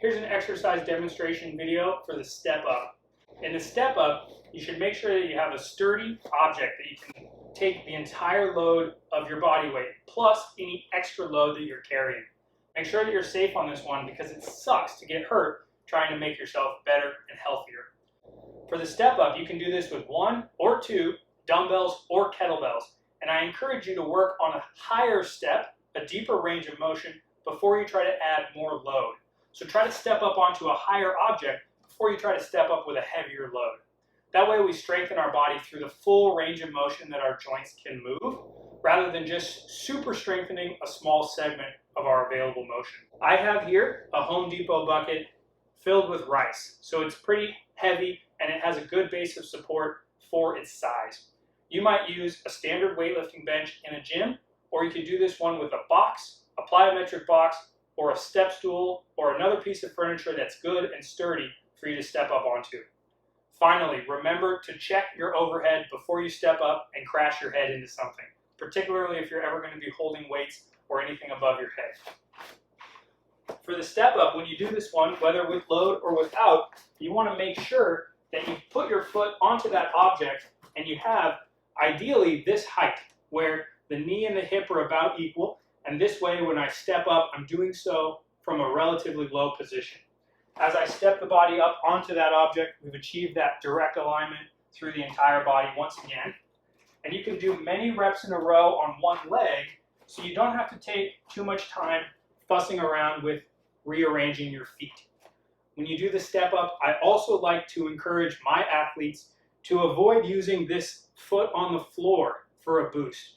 Here's an exercise demonstration video for the step up. In the step up, you should make sure that you have a sturdy object that you can take the entire load of your body weight, plus any extra load that you're carrying. Make sure that you're safe on this one because it sucks to get hurt trying to make yourself better and healthier. For the step up, you can do this with 1 or 2 dumbbells or kettlebells. And I encourage you to work on a higher step, a deeper range of motion, before you try to add more load. So try to step up onto a higher object before you try to step up with a heavier load. That way we strengthen our body through the full range of motion that our joints can move, rather than just super strengthening a small segment of our available motion. I have here a Home Depot bucket filled with rice. So it's pretty heavy and it has a good base of support for its size. You might use a standard weightlifting bench in a gym, or you could do this one with a box, a plyometric box, or a step stool, or another piece of furniture that's good and sturdy for you to step up onto. Finally, remember to check your overhead before you step up and crash your head into something, particularly if you're ever going to be holding weights or anything above your head. For the step up, when you do this one, whether with load or without, you want to make sure that you put your foot onto that object and you have ideally this height where the knee and the hip are about equal, and this way when I step up, I'm doing so from a relatively low position. As I step the body up onto that object, we've achieved that direct alignment through the entire body once again. And you can do many reps in a row on one leg, so you don't have to take too much time fussing around with rearranging your feet. When you do the step up, I also like to encourage my athletes to avoid using this foot on the floor for a boost.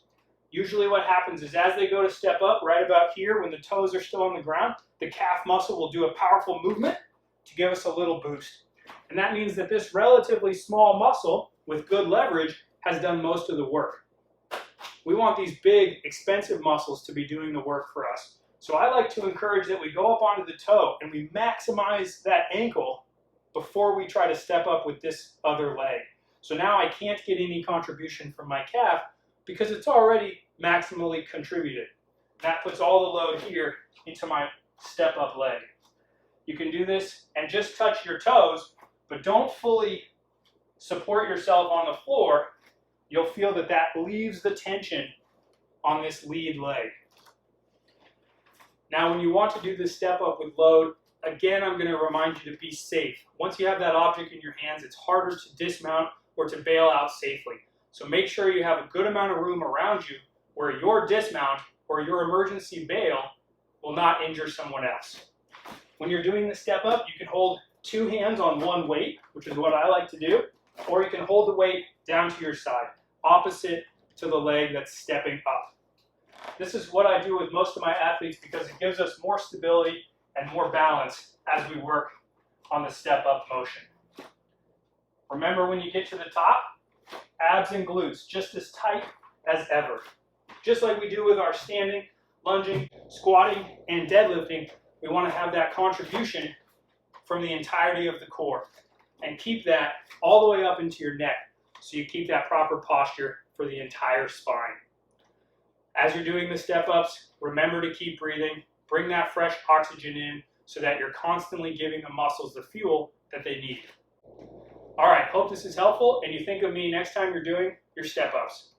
Usually what happens is as they go to step up, right about here, when the toes are still on the ground, the calf muscle will do a powerful movement to give us a little boost. And that means that this relatively small muscle with good leverage has done most of the work. We want these big, expensive muscles to be doing the work for us. So I like to encourage that we go up onto the toe and we maximize that ankle before we try to step up with this other leg. So now I can't get any contribution from my calf because it's already maximally contributed. That puts all the load here into my step up leg. You can do this and just touch your toes, but don't fully support yourself on the floor. You'll feel that that leaves the tension on this lead leg. Now when you want to do this step up with load, again I'm going to remind you to be safe. Once you have that object in your hands, it's harder to dismount or to bail out safely. So make sure you have a good amount of room around you where your dismount or your emergency bail will not injure someone else. When you're doing the step up, you can hold 2 hands on one weight, which is what I like to do, or you can hold the weight down to your side, opposite to the leg that's stepping up. This is what I do with most of my athletes because it gives us more stability and more balance as we work on the step up motion. Remember, when you get to the top, abs and glutes just as tight as ever. Just like we do with our standing, lunging, squatting, and deadlifting, we want to have that contribution from the entirety of the core and keep that all the way up into your neck so you keep that proper posture for the entire spine. As you're doing the step-ups, remember to keep breathing, bring that fresh oxygen in so that you're constantly giving the muscles the fuel that they need. All right, hope this is helpful and you think of me next time you're doing your step-ups.